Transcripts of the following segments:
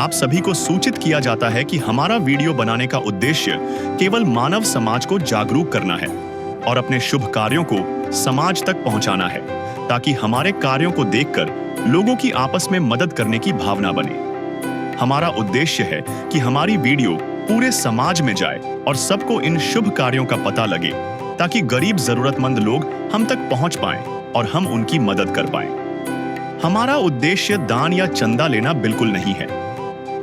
आप सभी को सूचित किया जाता है कि हमारा वीडियो बनाने का उद्देश्य केवल मानव समाज को जागरूक करना है और अपने शुभ कार्यों को समाज तक पहुंचाना है, ताकि हमारे कार्यों को देखकर लोगों की आपस में मदद करने की भावना बने। हमारा उद्देश्य है कि हमारी वीडियो पूरे समाज में जाए और सबको इन शुभ कार्यों का पता लगे, ताकि गरीब जरूरतमंद लोग हम तक पहुंच पाएं और हम उनकी मदद कर पाएं। हमारा उद्देश्य दान या चंदा लेना बिल्कुल नहीं है।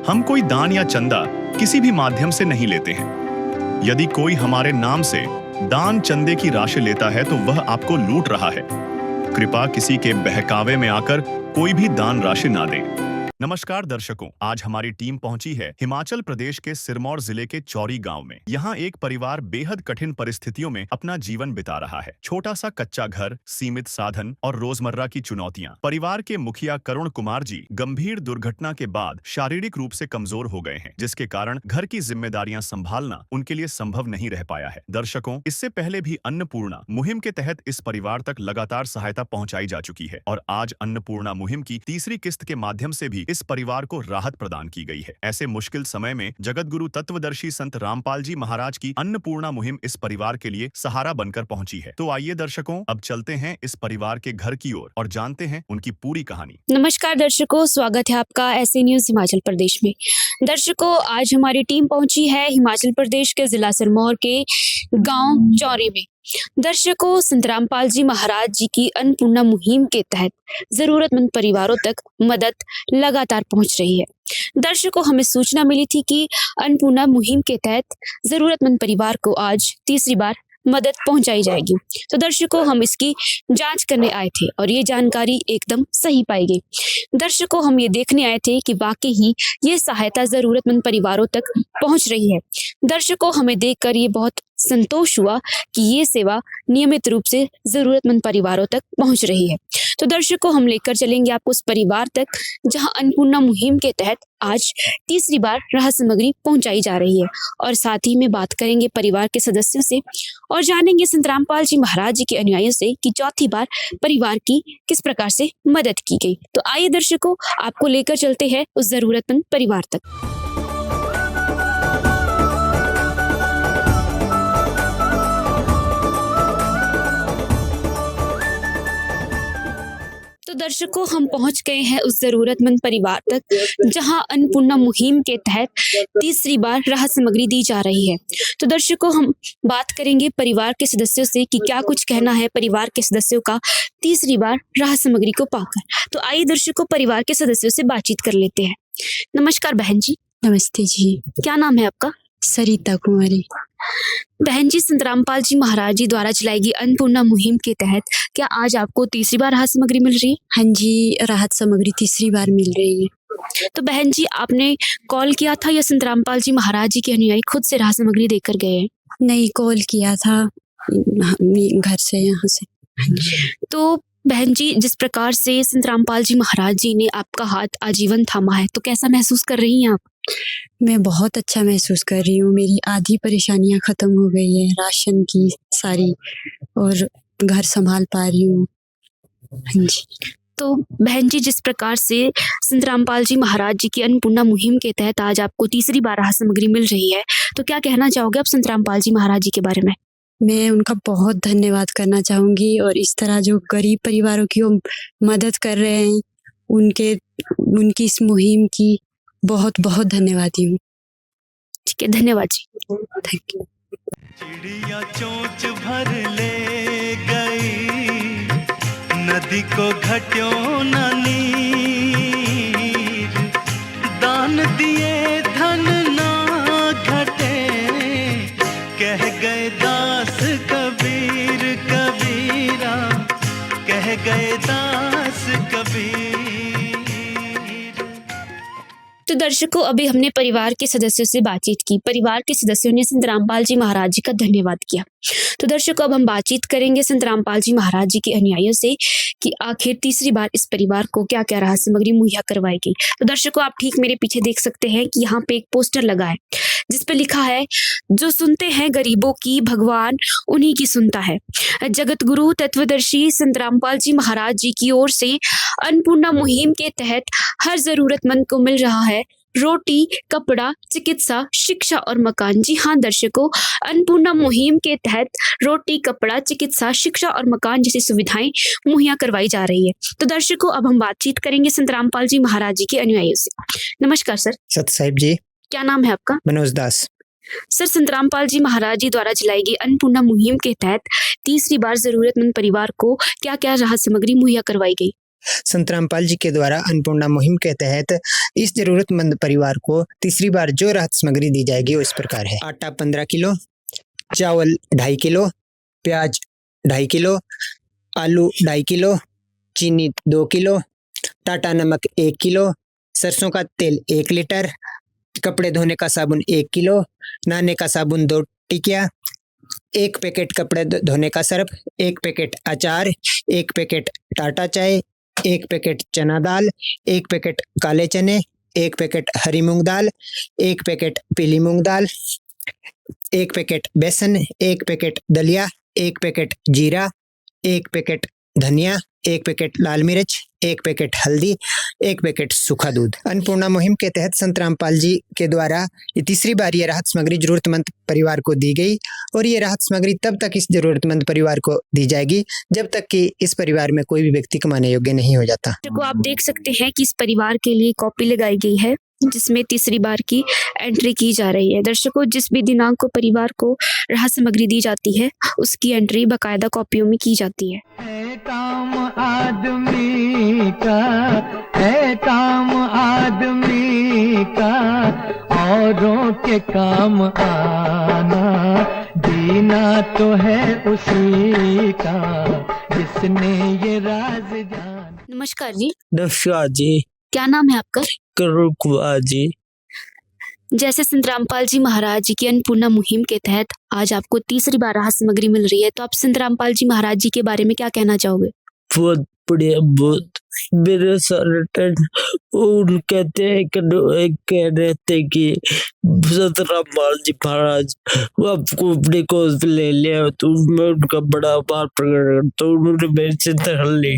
हम कोई दान या चंदा किसी भी माध्यम से नहीं लेते हैं। यदि कोई हमारे नाम से दान चंदे की राशि लेता है तो वह आपको लूट रहा है। कृपया किसी के बहकावे में आकर कोई भी दान राशि ना दें। नमस्कार दर्शकों, आज हमारी टीम पहुंची है हिमाचल प्रदेश के सिरमौर जिले के चौरी गांव में। यहाँ एक परिवार बेहद कठिन परिस्थितियों में अपना जीवन बिता रहा है। छोटा सा कच्चा घर, सीमित साधन और रोजमर्रा की चुनौतियां। परिवार के मुखिया करुण कुमार जी गंभीर दुर्घटना के बाद शारीरिक रूप से कमजोर हो गए हैं, जिसके कारण घर की जिम्मेदारियां संभालना उनके लिए संभव नहीं रह पाया है। दर्शकों, इससे पहले भी अन्नपूर्णा मुहिम के तहत इस परिवार तक लगातार सहायता पहुँचाई जा चुकी है और आज अन्नपूर्णा मुहिम की तीसरी किस्त के माध्यम से भी इस परिवार को राहत प्रदान की गई है। ऐसे मुश्किल समय में जगत गुरु तत्वदर्शी संत रामपाल जी महाराज की अन्नपूर्णा मुहिम इस परिवार के लिए सहारा बनकर पहुंची है। तो आइए दर्शकों, अब चलते हैं इस परिवार के घर की ओर और जानते हैं उनकी पूरी कहानी। नमस्कार दर्शकों, स्वागत है आपका ऐसे न्यूज हिमाचल प्रदेश में। दर्शकों, आज हमारी टीम पहुंची है हिमाचल प्रदेश के जिला सिरमौर के गांव चौरी में। दर्शकों, संत रामपाल जी महाराज जी की अन्नपूर्णा मुहिम के तहत जरूरतमंद परिवारों तक मदद लगातार पहुंच रही है। दर्शकों, हमें सूचना मिली थी कि अन्नपूर्णा मुहिम के तहत जरूरतमंद परिवार को आज तीसरी बार मदद पहुंचाई जाएगी। तो दर्शकों, हम इसकी जांच करने आए थे और ये जानकारी एकदम सही पाई गई। दर्शकों, हम ये देखने आए थे कि वाकई ही ये सहायता जरूरतमंद परिवारों तक पहुंच रही है। दर्शकों, हमें देखकर ये बहुत संतोष हुआ कि ये सेवा नियमित रूप से जरूरतमंद परिवारों तक पहुंच रही है। तो दर्शकों, हम लेकर चलेंगे आपको उस परिवार तक जहां अन्नपूर्णा मुहिम के तहत आज तीसरी बार राहत सामग्री पहुंचाई जा रही है और साथ ही में बात करेंगे परिवार के सदस्यों से और जानेंगे संत रामपाल जी महाराज जी के अनुयायियों से कि चौथी बार परिवार की किस प्रकार से मदद की गई। तो आइए दर्शकों, आपको लेकर चलते हैं उस जरूरतमंद परिवार तक। तो दर्शकों, हम पहुंच गए हैं उस जरूरतमंद परिवार तक जहां अन्नपूर्णा मुहिम के तहत तीसरी बार राहत सामग्री दी जा रही है। तो दर्शकों, हम बात करेंगे परिवार के सदस्यों से कि क्या कुछ कहना है परिवार के सदस्यों का तीसरी बार राहत सामग्री को पाकर। तो आइए दर्शकों, परिवार के सदस्यों से बातचीत कर लेते हैं। नमस्कार बहन जी। नमस्ते जी। क्या नाम है आपका? सरिता कुमारी। बहन जी, संत रामपाल जी महाराज जी द्वारा चलाई गई अन्नपूर्णा मुहिम के तहत क्या आज आपको तीसरी बार राहत सामग्री मिल रही है? हाँ जी, राहत सामग्री तीसरी बार मिल रही है। तो बहन जी, आपने कॉल किया था या संत रामपाल जी महाराज जी के अनुयायी खुद से राहत सामग्री देकर गए हैं? नहीं, कॉल किया था घर से, यहाँ से। हाँ जी। तो बहन जी, जिस प्रकार से संत रामपाल जी महाराज जी ने आपका हाथ आजीवन थामा है, तो कैसा महसूस कर रही हैं आप? मैं बहुत अच्छा महसूस कर रही हूँ। मेरी आधी परेशानियां खत्म हो गई है, राशन की सारी, और घर संभाल पा रही हूँ। हाँ जी। तो बहन जी, जिस प्रकार से संत रामपाल जी महाराज जी की अन्नपूर्णा मुहिम के तहत आज आपको तीसरी बार राहत सामग्री मिल रही है, तो क्या कहना चाहोगे आप संत रामपाल जी महाराज जी के बारे में? मैं उनका बहुत धन्यवाद करना चाहूंगी और इस तरह जो गरीब परिवारों की वो मदद कर रहे हैं, उनकी इस मुहिम की बहुत बहुत धन्यवादी हूँ। ठीक है, धन्यवाद जी। Thank you. चिड़िया चोंच भर ले गई, नदी को घट्यों न नीर, दान दिए धन ना घटे, कह गए दास कबीर कबीरा, कह गए दास कबीर। तो दर्शकों, अभी हमने परिवार के सदस्यों से बातचीत की। परिवार के सदस्यों ने संत रामपाल जी महाराज जी का धन्यवाद किया। तो दर्शकों, अब हम बातचीत करेंगे संत रामपाल जी महाराज जी के अनुयायियों से कि आखिर तीसरी बार इस परिवार को क्या क्या राहत सामग्री मुहैया करवाई गई। तो दर्शकों, आप ठीक मेरे पीछे देख सकते हैं कि यहाँ पे एक पोस्टर लगा है जिसपे लिखा है, जो सुनते हैं गरीबों की, भगवान उन्हीं की सुनता है। जगत गुरु तत्वदर्शी संत रामपाल जी महाराज जी की ओर से अन्नपूर्णा मुहिम के तहत हर जरूरतमंद को मिल रहा है रोटी, कपड़ा, चिकित्सा, शिक्षा और मकान। जी हाँ दर्शकों, अन्नपूर्णा मुहिम के तहत रोटी, कपड़ा, चिकित्सा, शिक्षा और मकान जैसी सुविधाएं मुहैया करवाई जा रही है। तो दर्शकों, अब हम बातचीत करेंगे संत रामपाल जी महाराज जी के अनुयायियों से। नमस्कार सर, सत साहिब जी। क्या नाम है आपका? मनोज दास। सर, संत रामपाल जी महाराज जी द्वारा चलाई गई अन्नपूर्णा मुहिम के तहत तीसरी बार जरूरतमंद परिवार को क्या क्या राहत सामग्री मुहैया करवाई गई? संत रामपाल जी के द्वारा अन्नपूर्णा मुहिम के तहत इस जरूरतमंद परिवार को तीसरी बार जो राहत सामग्री दी जाएगी वो इस प्रकार है। आटा 15 किलो, चावल 2.5 किलो, प्याज 2.5 किलो, आलू 2.5 किलो, चीनी 2 किलो, टाटा नमक 1 किलो, सरसों का तेल 1 लीटर, कपड़े धोने का साबुन 1 किलो, नहाने का साबुन 2 टिकिया, 1 पैकेट कपड़े धोने का सर्फ, 1 पैकेट अचार, 1 पैकेट टाटा चाय, 1 पैकेट चना दाल, 1 पैकेट काले चने, 1 पैकेट हरी मूंग दाल, 1 पैकेट पीली मूंग दाल, 1 पैकेट बेसन, 1 पैकेट दलिया, 1 पैकेट जीरा, 1 पैकेट धनिया, 1 पैकेट लाल मिर्च, 1 पैकेट हल्दी, 1 पैकेट सूखा दूध। अन्नपूर्णा मुहिम के तहत संत रामपाल जी के द्वारा ये तीसरी बार ये राहत सामग्री जरूरतमंद परिवार को दी गई और ये राहत सामग्री तब तक इस जरूरतमंद परिवार को दी जाएगी जब तक कि इस परिवार में कोई भी व्यक्ति कमाने योग्य नहीं हो जाता। दर्शकों, आप देख सकते हैं कि इस परिवार के लिए कॉपी लगाई गई है जिसमें तीसरी बार की एंट्री की जा रही है। दर्शकों, जिस भी दिनांक को परिवार को राहत सामग्री दी जाती है उसकी एंट्री बाकायदा कॉपियों में की जाती है। काम आदमी का है, काम आदमी का औरों के काम आना, जीना तो है उसी का जिसने ये राज जान। नमस्कार जी। नमस्कार जी। क्या नाम है आपका? करुण कुमार जी। जैसे संत रामपाल जी महाराज जी की अन्नपूर्णा मुहिम के तहत आज आपको तीसरी बार राहत सामग्री मिल रही है, तो आप संत रामपाल जी महाराज जी के बारे में क्या कहना चाहोगे? बहुत बढ़िया। बहुत मेरे सारे उन कहते हैं कि कह रहे थे कि संत रामपाल जी महाराज आपको अपने कोस पे ले लिया, तो मैं उनका बड़ा आभार प्रकट करता हूँ। उन्होंने मेरी चिंता हल ली।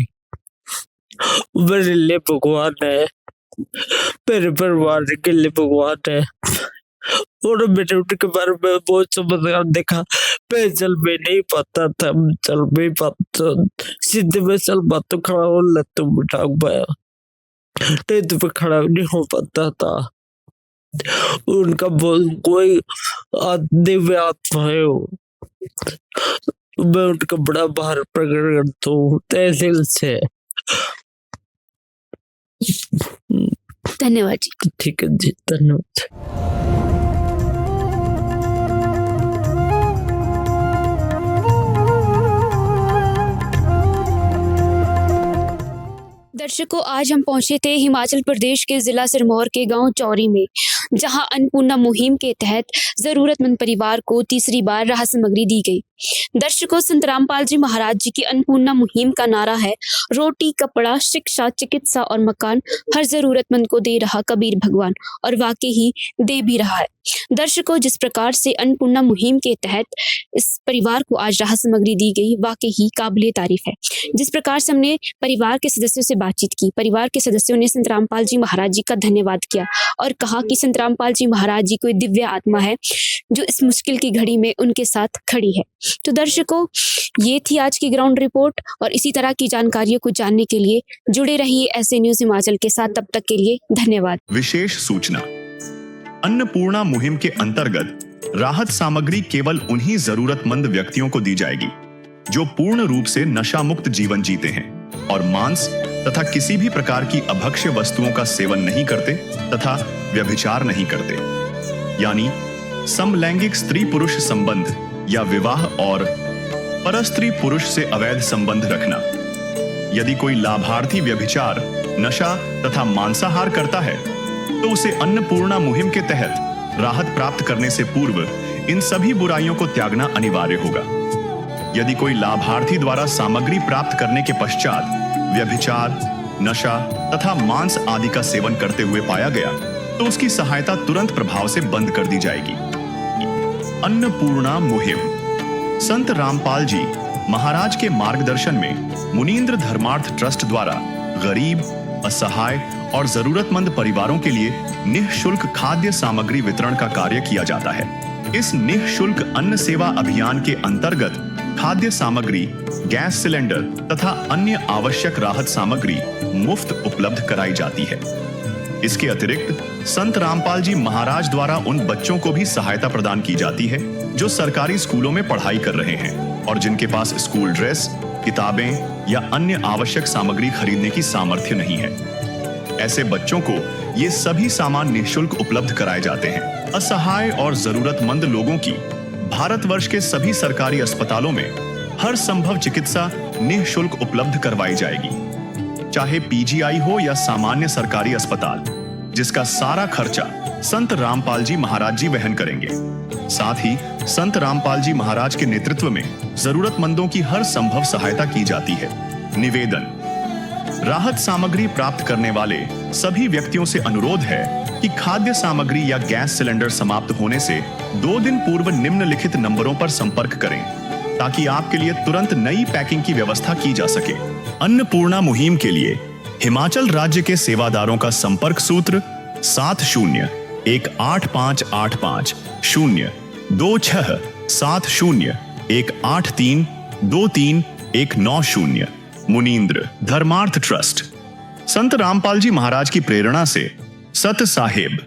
मेरे लिए भगवान है, मेरे परिवार के लिए भगवान है। और मैंने उनके बारे में बहुत चमत्कार देखा। मैं चल में नहीं पाता था, चल नहीं पाता, सीधे में चल पाता, खड़ा हो लत्तू बिठा पाया, नहीं तो मैं खड़ा नहीं हो पाता था। उनका कोई दिव्य आत्मा है वो। मैं उनका बड़ा आभार प्रकट करता हूँ तहे दिल से। धन्यवाद जी। ठीक है जी, धन्यवाद। दर्शकों, आज हम पहुंचे थे हिमाचल प्रदेश के जिला सिरमौर के गांव चौरी में, जहां अन्नपूर्णा मुहिम के तहत जरूरतमंद परिवार को तीसरी बार राहत सामग्री दी गई। दर्शकों, संत रामपाल जी महाराज जी की अन्नपूर्णा मुहिम का नारा है, रोटी, कपड़ा, शिक्षा, चिकित्सा और मकान हर जरूरतमंद को दे रहा कबीर भगवान, और वाकई ही दे भी रहा है। दर्शकों, जिस प्रकार से अन्नपूर्णा मुहिम के तहत इस परिवार को आज राहत सामग्री दी गई, वाकई ही काबिले तारीफ है। जिस प्रकार से हमने परिवार के सदस्यों से बातचीत की, परिवार के सदस्यों ने संत रामपाल जी महाराज जी का धन्यवाद किया और कहा कि संत रामपाल जी महाराज जी कोई दिव्य आत्मा है जो इस मुश्किल की घड़ी में उनके साथ खड़ी है। तो दर्शकों, ये थी आज की ग्राउंड रिपोर्ट, और इसी तरह की जानकारियों को जानने के लिए जुड़े रहिए ऐसे न्यूज हिमाचल के साथ। तब तक के लिए धन्यवाद। विशेष सूचना, अन्नपूर्णा मुहिम के अंतर्गत राहत सामग्री केवल उन्हीं जरूरतमंद व्यक्तियों को दी जाएगी जो पूर्ण रूप से नशा मुक्त जीवन जीते हैं और मांस तथा किसी भी प्रकार की अभक्ष्य वस्तुओं का सेवन नहीं करते तथा व्यभिचार नहीं करते, यानी समलैंगिक स्त्री पुरुष संबंध या विवाह और परस्त्री पुरुष से अवैध संबंध रखना। यदि कोई लाभार्थी व्यभिचार, नशा तथा मांसाहार करता है तो उसे अन्नपूर्णा मुहिम के तहत राहत प्राप्त करने से पूर्व इन सभी बुराइयों को त्यागना अनिवार्य होगा। यदि कोई लाभार्थी द्वारा सामग्री प्राप्त करने के पश्चात व्यभिचार, नशा तथा मांस आदि का सेवन करते हुए पाया गया तो उसकी सहायता तुरंत प्रभाव से बंद कर दी जाएगी। अन्नपूर्णा मुहिम संत रामपाल जी महाराज के मार्गदर्शन में मुनींद्र धर्मार्थ ट्रस्ट द्वारा गरीब, असहाय और जरूरतमंद परिवारों के लिए निःशुल्क खाद्य सामग्री वितरण का कार्य किया जाता है। इस निःशुल्क अन्न सेवा अभियान के अंतर्गत खाद्य सामग्री, गैस सिलेंडर तथा अन्य आवश्यक राहत सामग्री मुफ्त उपलब्ध कराई जाती है। इसके अतिरिक्त संत रामपाल जी महाराज द्वारा उन बच्चों को भी सहायता प्रदान की जाती है जो सरकारी स्कूलों में पढ़ाई कर रहे हैं और जिनके पास स्कूल ड्रेस, किताबें या अन्य आवश्यक सामग्री खरीदने की सामर्थ्य नहीं है। ऐसे बच्चों को ये सभी सामान निःशुल्क उपलब्ध कराए जाते हैं। असहाय और जरूरतमंद लोगों की भारतवर्ष के सभी सरकारी अस्पतालों में हर संभव चिकित्सा निःशुल्क उपलब्ध करवाई जाएगी, चाहे पीजीआई हो या सामान्य सरकारी अस्पताल, जिसका सारा खर्चा संत रामपाल जी महाराज जी वहन करेंगे। साथ ही संत रामपाल जी महाराज के नेतृत्व में जरूरतमंदों की हर संभव सहायता की जाती है। निवेदन: राहत सामग्री प्राप्त करने वाले सभी व्यक्तियों से अनुरोध है कि खाद्य सामग्री या गैस सिलेंडर समाप्त होने से 2 दिन पूर्व निम्नलिखित नंबरों पर संपर्क करें ताकि आपके लिए तुरंत नई पैकिंग की व्यवस्था की जा सके। अन्नपूर्णा मुहिम के लिए हिमाचल राज्य के सेवादारों का संपर्क सूत्र 70185850 267018323190। मुनींद्र धर्मार्थ ट्रस्ट। संत रामपाल जी महाराज की प्रेरणा से सत साहिब